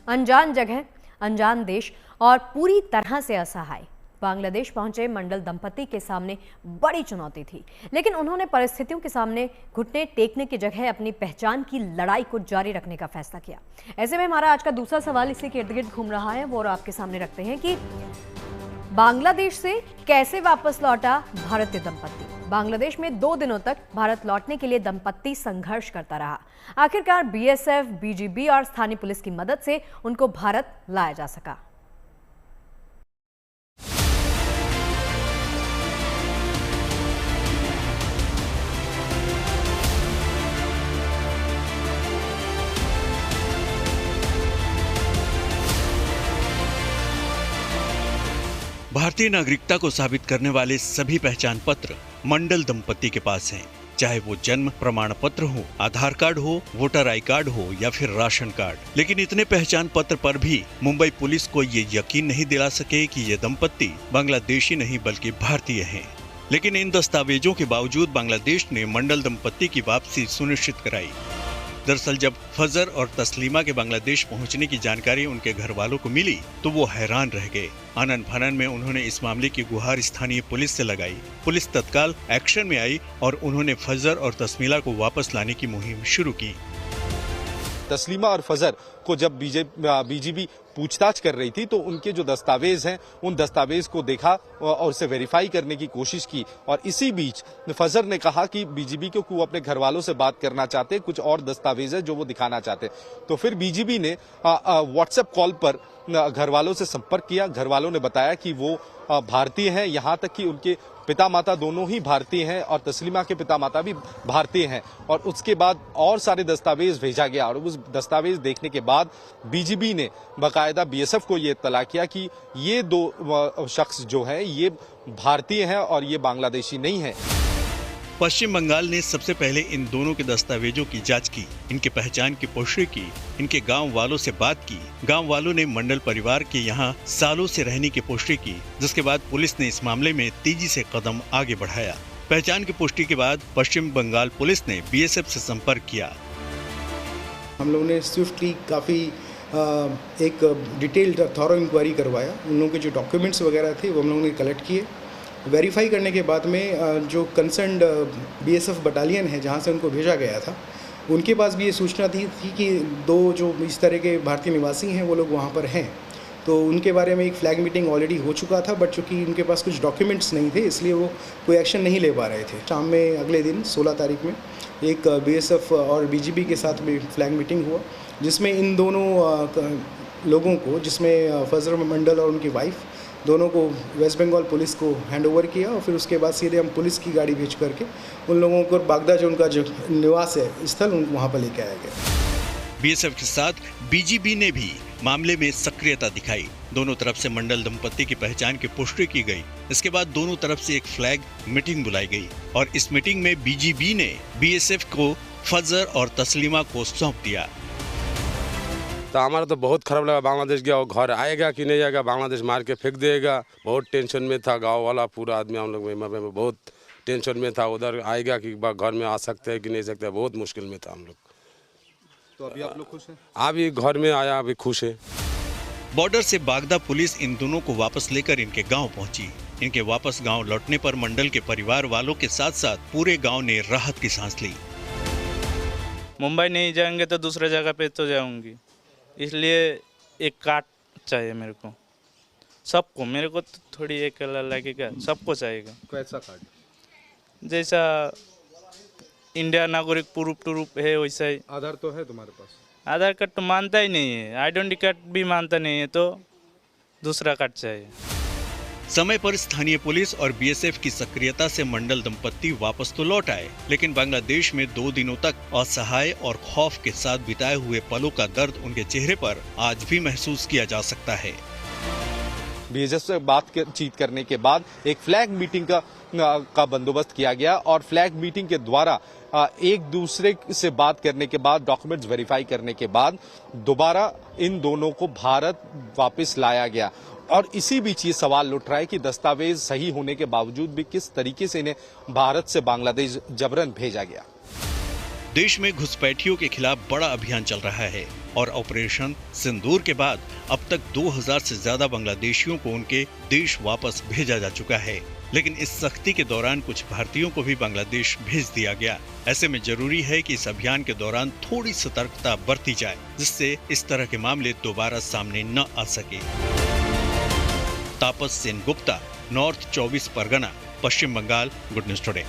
अनजान जगह, अनजान देश और पूरी तरह से असहाय बांग्लादेश पहुंचे मंडल दंपति के सामने बड़ी चुनौती थी, लेकिन उन्होंने परिस्थितियों के सामने घुटने टेकने की जगह अपनी पहचान की लड़ाई को जारी रखने का फैसला किया। ऐसे में हमारा आज का दूसरा सवाल इसी के इर्द गिर्द घूम रहा है, वो और आपके सामने रखते हैं कि बांग्लादेश से कैसे वापस लौटा भारतीय दंपति। बांग्लादेश में 2 दिनों तक भारत लौटने के लिए दंपति संघर्ष करता रहा। आखिरकार बीएसएफ, बीजीबी और स्थानीय पुलिस की मदद से उनको भारत लाया जा सका। भारतीय नागरिकता को साबित करने वाले सभी पहचान पत्र मंडल दंपति के पास हैं, चाहे वो जन्म प्रमाण पत्र हो, आधार कार्ड हो, वोटर आई कार्ड हो या फिर राशन कार्ड। लेकिन इतने पहचान पत्र पर भी मुंबई पुलिस को ये यकीन नहीं दिला सके कि ये दंपति बांग्लादेशी नहीं बल्कि भारतीय हैं। लेकिन इन दस्तावेजों के बावजूद बांग्लादेश ने मंडल दंपति की वापसी सुनिश्चित कराई। दरअसल जब फजर और तस्लीमा के बांग्लादेश पहुंचने की जानकारी उनके घर वालों को मिली तो वो हैरान रह गए। आनन फानन में उन्होंने इस मामले की गुहार स्थानीय पुलिस से लगाई। पुलिस तत्काल एक्शन में आई और उन्होंने फजर और तस्मीला को वापस लाने की मुहिम शुरू की। तस्लीमा और फजर को जब बीजीबी पूछताछ कर रही थी तो उनके जो दस्तावेज हैं उन दस्तावेज को देखा और उसे वेरीफाई करने की कोशिश की। और इसी बीच फजर ने कहा कि बीजीबी को वो अपने घर वालों से बात करना चाहते, कुछ और दस्तावेज है जो वो दिखाना चाहते। तो फिर बीजीबी ने व्हाट्सएप कॉल पर घर वालों से संपर्क किया। घर वालों ने बताया कि वो भारतीय हैं, यहाँ तक कि उनके पिता माता दोनों ही भारतीय हैं और तस्लीमा के पिता माता भी भारतीय हैं। और उसके बाद और सारे दस्तावेज भेजा गया और उस दस्तावेज देखने के बाद बीजीबी ने बाकायदा बीएसएफ को ये इत्तला किया कि ये 2 शख्स जो है ये भारतीय हैं और ये बांग्लादेशी नहीं है। पश्चिम बंगाल ने सबसे पहले इन दोनों के दस्तावेजों की जांच की, इनके पहचान की पुष्टि की, इनके गांव वालों से बात की। गांव वालों ने मंडल परिवार के यहां सालों से रहने की पुष्टि की, जिसके बाद पुलिस ने इस मामले में तेजी से कदम आगे बढ़ाया। पहचान की पुष्टि के बाद पश्चिम बंगाल पुलिस ने बीएसएफ से संपर्क किया। हम लोगों ने स्विफ्टली काफी एक डिटेल्ड थॉरो इंक्वायरी करवाया। उन लोगों के जो डॉक्यूमेंट्स वगैरह थे वो हम लोगों ने कलेक्ट किए। वेरीफाई करने के बाद में जो कंसर्न्ड बीएसएफ बटालियन है जहाँ से उनको भेजा गया था, उनके पास भी ये सूचना थी कि 2 जो इस तरह के भारतीय निवासी हैं वो लोग वहाँ पर हैं। तो उनके बारे में एक फ्लैग मीटिंग ऑलरेडी हो चुका था, बट चूँकि उनके पास कुछ डॉक्यूमेंट्स नहीं थे इसलिए वो कोई एक्शन नहीं ले पा रहे थे। शाम में अगले दिन 16 तारीख में एक बीएसएफ और बीजीबी के साथ भी फ्लैग मीटिंग हुआ, जिसमें इन दोनों लोगों को, जिसमें फजर मंडल और उनकी वाइफ दोनों को वेस्ट बंगाल पुलिस को हैंडओवर किया। और फिर उसके बाद सीधे हम पुलिस की गाड़ी भेज करके उन लोगों को बागदा जो उनका जो निवास है स्थल उनको वहाँ पर लेके आया गया। बीएसएफ के साथ बीजीबी ने भी मामले में सक्रियता दिखाई। दोनों तरफ से मंडल दंपति की पहचान की पुष्टि की गई। इसके बाद दोनों तरफ से एक फ्लैग मीटिंग बुलाई गई और इस मीटिंग में बीजीबी ने बीएसएफ को फजर और तस्लीमा को सौंप दिया। तो हमारा तो बहुत खराब लगा। बांग्लादेश गया, वो घर आएगा कि नहीं आएगा, बांग्लादेश मार के फेंक देगा। बहुत टेंशन में था गांव वाला पूरा आदमी, हम लोग में बहुत टेंशन में था। उधर आएगा कि घर में आ सकते हैं कि नहीं सकते, बहुत मुश्किल में था हम लोग। तो अभी आप लोग खुश हैं? अभी घर में आया, अभी खुश है। बॉर्डर से बागदा पुलिस इन दोनों को वापस लेकर इनके गांव पहुंची। इनके वापस गांव लौटने पर मंडल के परिवार वालों के साथ साथ पूरे गांव ने राहत की सांस ली। मुंबई नहीं जाएंगे तो दूसरे जगह पे तो जाऊंगी, इसलिए एक कार्ड चाहिए मेरे को, सबको। मेरे को तो थोड़ी एक लगेगा, सबको चाहिएगा। कैसा कार्ड? जैसा इंडिया नागरिक प्रूफ है वैसा ही। आधार तो है तुम्हारे पास? आधार कार्ड तो मानता ही नहीं है, आइडेंटिटी कार्ड भी मानता नहीं है, तो दूसरा कार्ड चाहिए। समय पर स्थानीय पुलिस और बीएसएफ की सक्रियता से मंडल दंपति वापस तो लौट आए, लेकिन बांग्लादेश में 2 दिनों तक असहाय और खौफ के साथ बिताए हुए पलों का दर्द उनके चेहरे पर आज भी महसूस किया जा सकता है। बीएसएफ से बातचीत करने के बाद एक फ्लैग मीटिंग का बंदोबस्त किया गया और फ्लैग मीटिंग के द्वारा एक दूसरे से बात करने के बाद, डॉक्यूमेंट्स वेरीफाई करने के बाद दोबारा इन दोनों को भारत वापस लाया गया। और इसी बीच ये सवाल उठ रहा है कि दस्तावेज सही होने के बावजूद भी किस तरीके से इन्हें भारत से बांग्लादेश जबरन भेजा गया। देश में घुसपैठियों के खिलाफ बड़ा अभियान चल रहा है और ऑपरेशन सिंदूर के बाद अब तक 2000 से ज्यादा बांग्लादेशियों को उनके देश वापस भेजा जा चुका है। लेकिन इस सख्ती के दौरान कुछ भारतीयों को भी बांग्लादेश भेज दिया गया। ऐसे में जरूरी है कि इस अभियान के दौरान थोड़ी सतर्कता बरती जाए, जिससे इस तरह के मामले दोबारा सामने न आ सके। तापस सेनगुप्ता, नॉर्थ 24 परगना, पश्चिम बंगाल, गुड न्यूज टुडे।